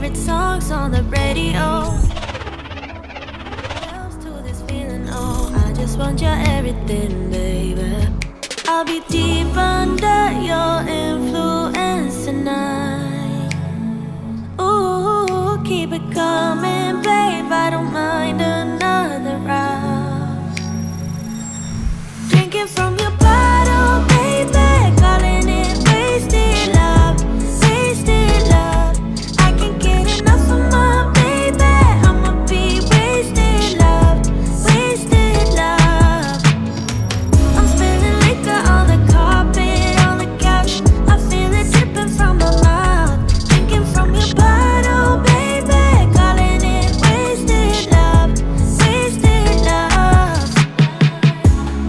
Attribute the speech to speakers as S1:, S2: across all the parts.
S1: favorite songs on the radio. To this feeling, oh, I just want your everything, baby. I'll be deep under your influence tonight. Ooh, keep it coming, babe. I don't mind another round. Drinking from your bottle, baby, calling it wasted love, wasted love. I can't get enough of my baby. I'ma be wasted love, wasted love. I'm spilling liquor on the carpet, on the couch. I feel it dripping from my mouth. Drinking from your bottle, baby, calling it wasted love, wasted love.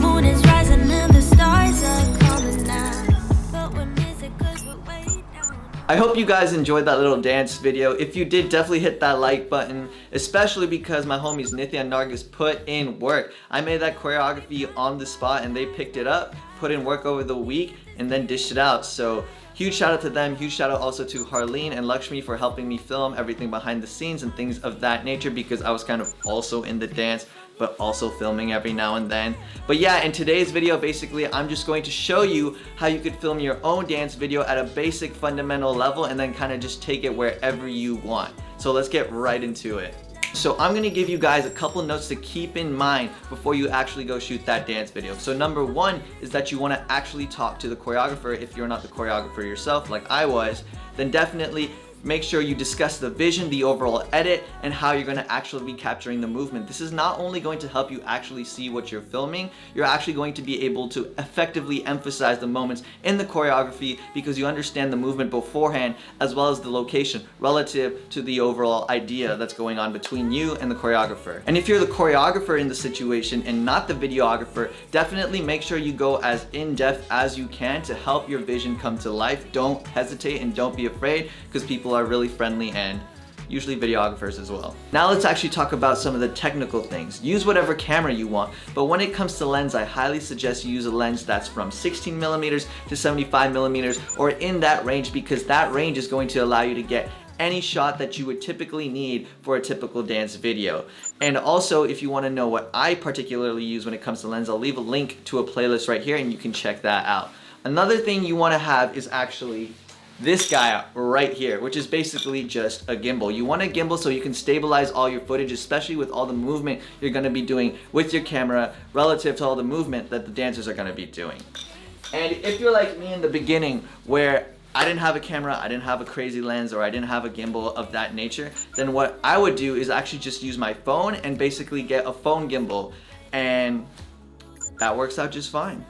S1: Moon is rising and the stars are coming now, but we're missing 'cause we're way down.
S2: I hope you guys enjoyed that little dance video. If you did, definitely hit that like button, especially because my homies Nithya and Nargis put in work. I made that choreography on the spot and they picked it up, put in work over the week, and then dished it out. So huge shout out to them. Huge shout out also to Harleen and Lakshmi for helping me film everything behind the scenes and things of that nature, because I was kind of also in the dance but also filming every now and then. But yeah, in today's video, basically I'm just going to show you how you could film your own dance video at a basic fundamental level and then kind of just take it wherever you want. So let's get right into it. So I'm gonna give you guys a couple notes to keep in mind before you actually go shoot that dance video. So number one is that you wanna actually talk to the choreographer. If you're not the choreographer yourself, like I was, then definitely make sure you discuss the vision, the overall edit, and how you're gonna actually be capturing the movement. This is not only going to help you actually see what you're filming, you're actually going to be able to effectively emphasize the moments in the choreography because you understand the movement beforehand as well as the location relative to the overall idea that's going on between you and the choreographer. And if you're the choreographer in the situation and not the videographer, definitely make sure you go as in-depth as you can to help your vision come to life. Don't hesitate and don't be afraid, because people are really friendly and usually videographers as well. Now let's actually talk about some of the technical things. Use whatever camera you want, but when it comes to lens, I highly suggest you use a lens that's from 16mm to 75mm or in that range, because that range is going to allow you to get any shot that you would typically need for a typical dance video. And also, if you want to know what I particularly use when it comes to lens, I'll leave a link to a playlist right here and you can check that out. Another thing you want to have is actually this guy right here, which is basically just a gimbal. You want a gimbal so you can stabilize all your footage, especially with all the movement you're going to be doing with your camera relative to all the movement that the dancers are going to be doing. And if you're like me in the beginning, where I didn't have a camera, I didn't have a crazy lens, or I didn't have a gimbal of that nature, then what I would do is actually just use my phone and basically get a phone gimbal, and that works out just fine.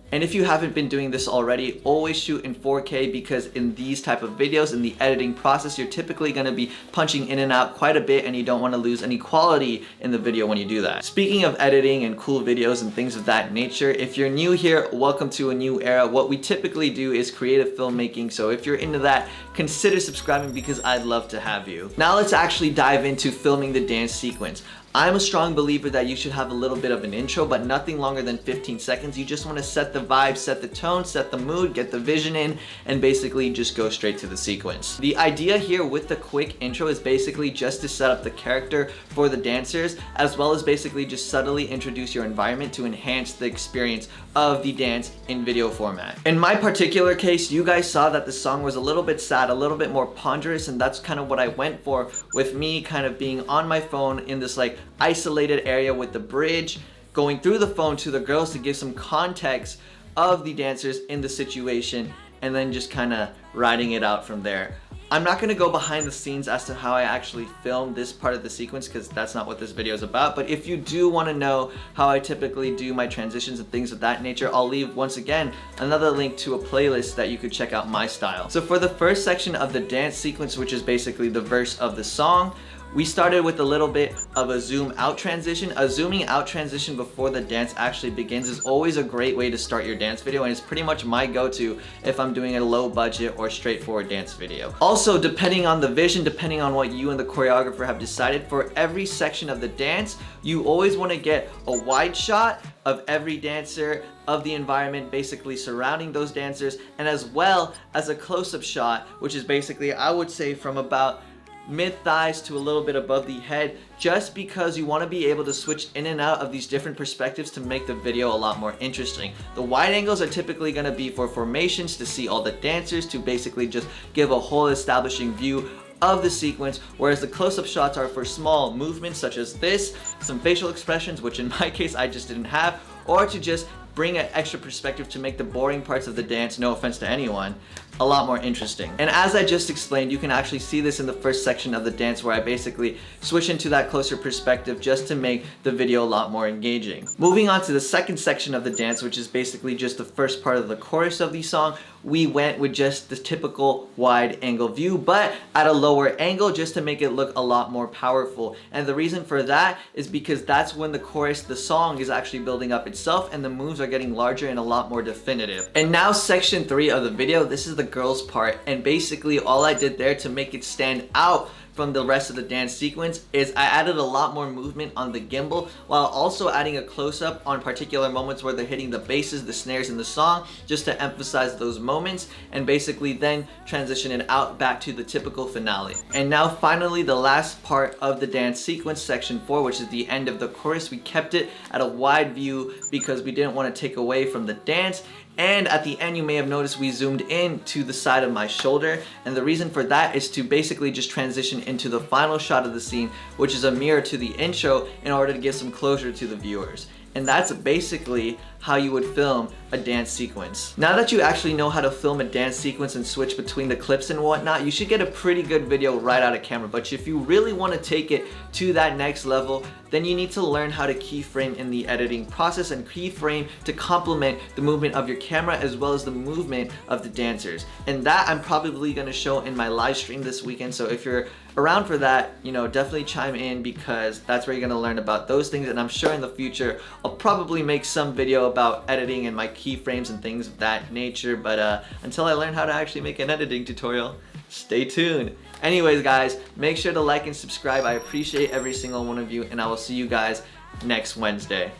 S2: And if you haven't been doing this already, always shoot in 4K, because in these type of videos, in the editing process, you're typically going to be punching in and out quite a bit, and you don't want to lose any quality in the video when you do that. Speaking of editing and cool videos and things of that nature, if you're new here, welcome to a new era. What we typically do is creative filmmaking, so if you're into that, consider subscribing because I'd love to have you. Now let's actually dive into filming the dance sequence. I'm a strong believer that you should have a little bit of an intro, but nothing longer than 15 seconds. You just want to set the vibe, set the tone, set the mood, get the vision in, and basically just go straight to the sequence. The idea here with the quick intro is basically just to set up the character for the dancers, as well as basically just subtly introduce your environment to enhance the experience of the dance in video format. In my particular case, you guys saw that the song was a little bit sad, a little bit more ponderous, and that's kind of what I went for, with me kind of being on my phone in this like isolated area with the bridge, going through the phone to the girls to give some context of the dancers in the situation, and then just kind of riding it out from there. I'm not going to go behind the scenes as to how I actually filmed this part of the sequence, because that's not what this video is about. But if you do want to know how I typically do my transitions and things of that nature, I'll leave, once again, another link to a playlist that you could check out my style. So for the first section of the dance sequence, which is basically the verse of the song, we started with a little bit of a zoom out transition. A zooming out transition before the dance actually begins is always a great way to start your dance video, and it's pretty much my go-to if I'm doing a low budget or straightforward dance video. Also, depending on the vision, depending on what you and the choreographer have decided, for every section of the dance, you always want to get a wide shot of every dancer, of the environment basically surrounding those dancers, and as well as a close-up shot, which is basically, I would say, from about mid-thighs to a little bit above the head, just because you want to be able to switch in and out of these different perspectives to make the video a lot more interesting. The wide angles are typically going to be for formations, to see all the dancers, to basically just give a whole establishing view of the sequence, whereas the close-up shots are for small movements such as this, some facial expressions, which in my case I just didn't have, or to just bring an extra perspective to make the boring parts of the dance, no offense to anyone, a lot more interesting. And as I just explained, you can actually see this in the first section of the dance, where I basically switch into that closer perspective just to make the video a lot more engaging. Moving on to the second section of the dance, which is basically just the first part of the chorus of the song, we went with just the typical wide angle view, but at a lower angle, just to make it look a lot more powerful. And the reason for that is because that's when the chorus, the song, is actually building up itself and the moves are getting larger and a lot more definitive. And now section 3 of the video, this is the girls part, and basically all I did there to make it stand out from the rest of the dance sequence is I added a lot more movement on the gimbal, while also adding a close-up on particular moments where they're hitting the basses, the snares in the song, just to emphasize those moments, and basically then transition it out back to the typical finale. And now finally, the last part of the dance sequence, section 4, which is the end of the chorus, we kept it at a wide view because we didn't want to take away from the dance. And at the end, you may have noticed we zoomed in to the side of my shoulder, and the reason for that is to basically just transition into the final shot of the scene, which is a mirror to the intro, in order to give some closure to the viewers. And that's basically how you would film a dance sequence. Now that you actually know how to film a dance sequence and switch between the clips and whatnot, you should get a pretty good video right out of camera. But if you really want to take it to that next level, then you need to learn how to keyframe in the editing process, and keyframe to complement the movement of your camera as well as the movement of the dancers. And that I'm probably going to show in my live stream this weekend. So if you're around for that, you know, definitely chime in, because that's where you're going to learn about those things. And I'm sure in the future I'll probably make some video about editing and my keyframes and things of that nature. But until I learn how to actually make an editing tutorial, stay tuned. Anyways guys, make sure to like and subscribe. I appreciate every single one of you, and I will see you guys next Wednesday.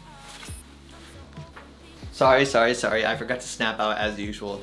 S2: Sorry, I forgot to snap out as usual.